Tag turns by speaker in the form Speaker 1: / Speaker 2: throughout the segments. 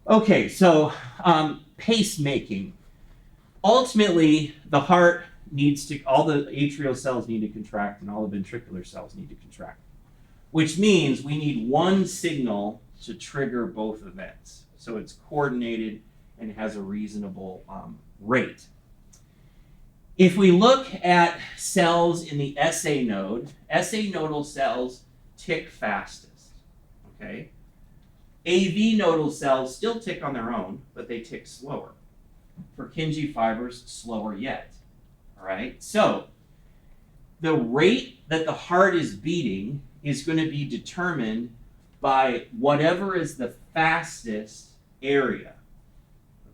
Speaker 1: Okay, so pacemaking. Ultimately, the heart needs to, all the atrial cells need to contract and all the ventricular cells need to contract, which means we need one signal to trigger both events. So it's coordinated and has a reasonable rate. If we look at cells in the SA node, SA nodal cells tick fastest, okay? AV nodal cells still tick on their own, but they tick slower. Purkinje fibers, slower yet, all right? So the rate that the heart is beating is going to be determined by whatever is the fastest area,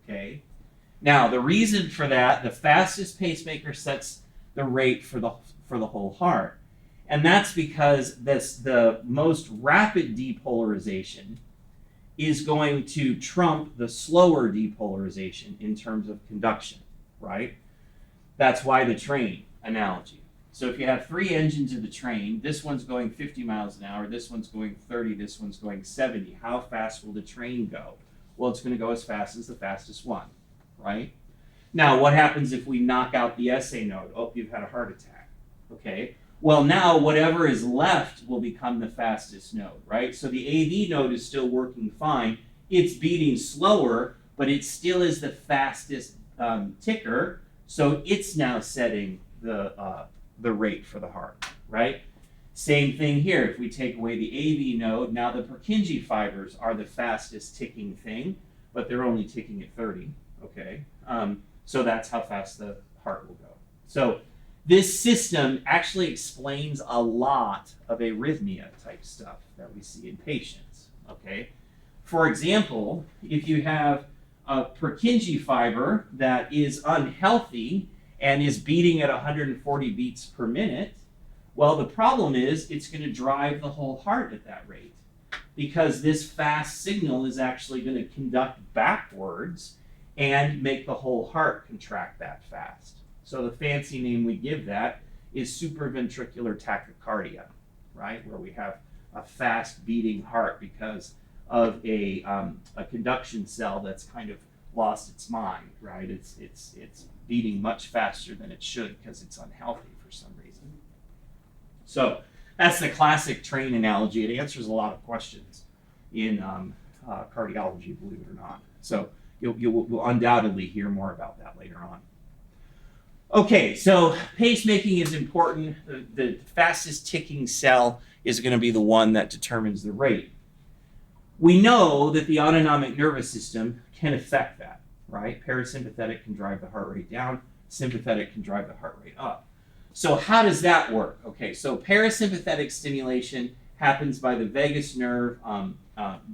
Speaker 1: okay? Now, the reason for that, the fastest pacemaker sets the rate for the whole heart. And that's because the most rapid depolarization is going to trump the slower depolarization in terms of conduction, right? That's why the train analogy. So if you have three engines of the train, this one's going 50 miles an hour, this one's going 30, this one's going 70. How fast will the train go? Well, it's going to go as fast as the fastest one, right? Now, what happens if we knock out the SA node? Oh, you've had a heart attack, okay? Well, now whatever is left will become the fastest node, right? So the AV node is still working fine. It's beating slower, but it still is the fastest ticker. So it's now setting the rate for the heart, right? Same thing here. If we take away the AV node, now the Purkinje fibers are the fastest ticking thing, but they're only ticking at 30, okay? So that's how fast the heart will go. So this system actually explains a lot of arrhythmia type stuff that we see in patients, okay? For example, if you have a Purkinje fiber that is unhealthy and is beating at 140 beats per minute, well, the problem is it's going to drive the whole heart at that rate because this fast signal is actually going to conduct backwards and make the whole heart contract that fast. So the fancy name we give that is supraventricular tachycardia, right? Where we have a fast beating heart because of a conduction cell that's kind of lost its mind, right? It's beating much faster than it should because it's unhealthy for some reason. So that's the classic train analogy. It answers a lot of questions in cardiology, believe it or not. So you'll undoubtedly hear more about that later on. Okay, so pacemaking is important. The fastest ticking cell is going to be the one that determines the rate. We know that the autonomic nervous system can affect that, right? Parasympathetic can drive the heart rate down, sympathetic can drive the heart rate up. So how does that work? Okay, so parasympathetic stimulation happens by the vagus nerve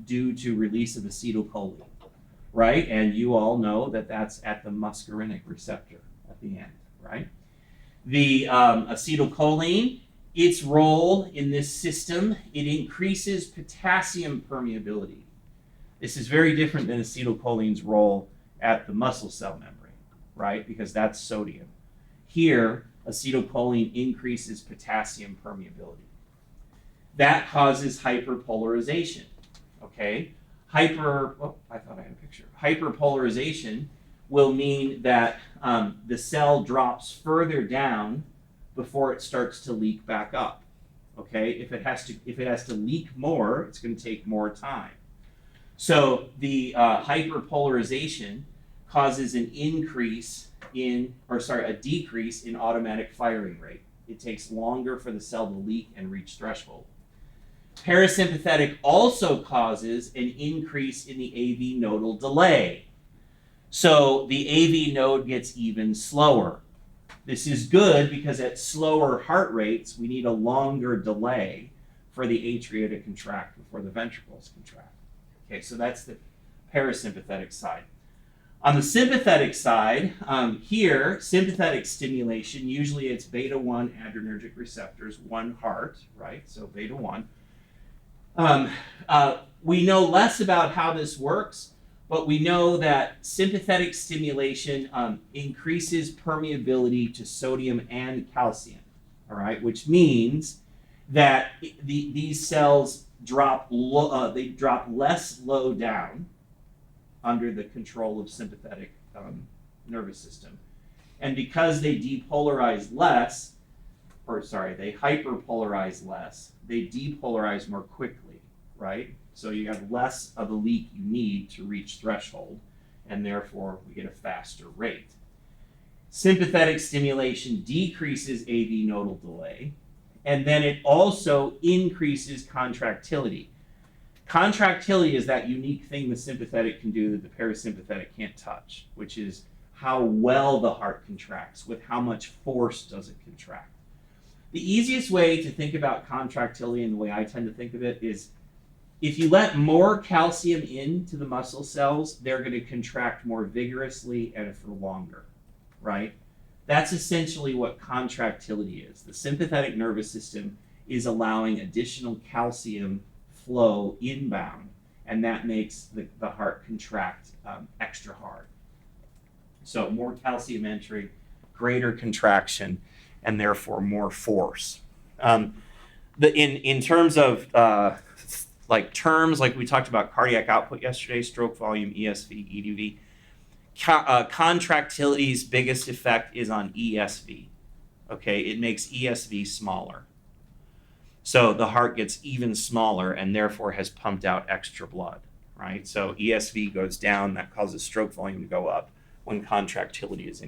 Speaker 1: due to release of acetylcholine, right? And you all know that that's at the muscarinic receptor at the end, right? The acetylcholine, its role in this system, it increases potassium permeability. This is very different than acetylcholine's role at the muscle cell membrane, right? Because that's sodium. Here, acetylcholine increases potassium permeability. That causes hyperpolarization, okay? I thought I had a picture. Hyperpolarization will mean that the cell drops further down before it starts to leak back up, okay? If it has to leak more, it's going to take more time. So the hyperpolarization causes a decrease in automatic firing rate. It takes longer for the cell to leak and reach threshold. Parasympathetic also causes an increase in the AV nodal delay. So the AV node gets even slower. This is good because at slower heart rates, we need a longer delay for the atria to contract before the ventricles contract. Okay, so that's the parasympathetic side. On the sympathetic side, here, sympathetic stimulation, usually it's beta-1 adrenergic receptors, one heart, right? So beta-1. We know less about how this works, but we know that sympathetic stimulation increases permeability to sodium and calcium, all right? Which means that these cells drop less low down, under the control of sympathetic nervous system. And because they depolarize less, they hyperpolarize less, they depolarize more quickly, right? So you have less of a leak you need to reach threshold, and therefore we get a faster rate. Sympathetic stimulation decreases AV nodal delay, and then it also increases contractility. Contractility is that unique thing the sympathetic can do that the parasympathetic can't touch, which is how well the heart contracts, with how much force does it contract. The easiest way to think about contractility, and the way I tend to think of it, is if you let more calcium into the muscle cells, they're going to contract more vigorously and for longer, right? That's essentially what contractility is. The sympathetic nervous system is allowing additional calcium flow inbound, and that makes the heart contract extra hard. So more calcium entry, greater contraction, and therefore more force. In terms of terms like we talked about cardiac output yesterday, stroke volume, ESV, EDV, contractility's biggest effect is on ESV. Okay, it makes ESV smaller. So the heart gets even smaller and therefore has pumped out extra blood, right? So ESV goes down, that causes stroke volume to go up when contractility is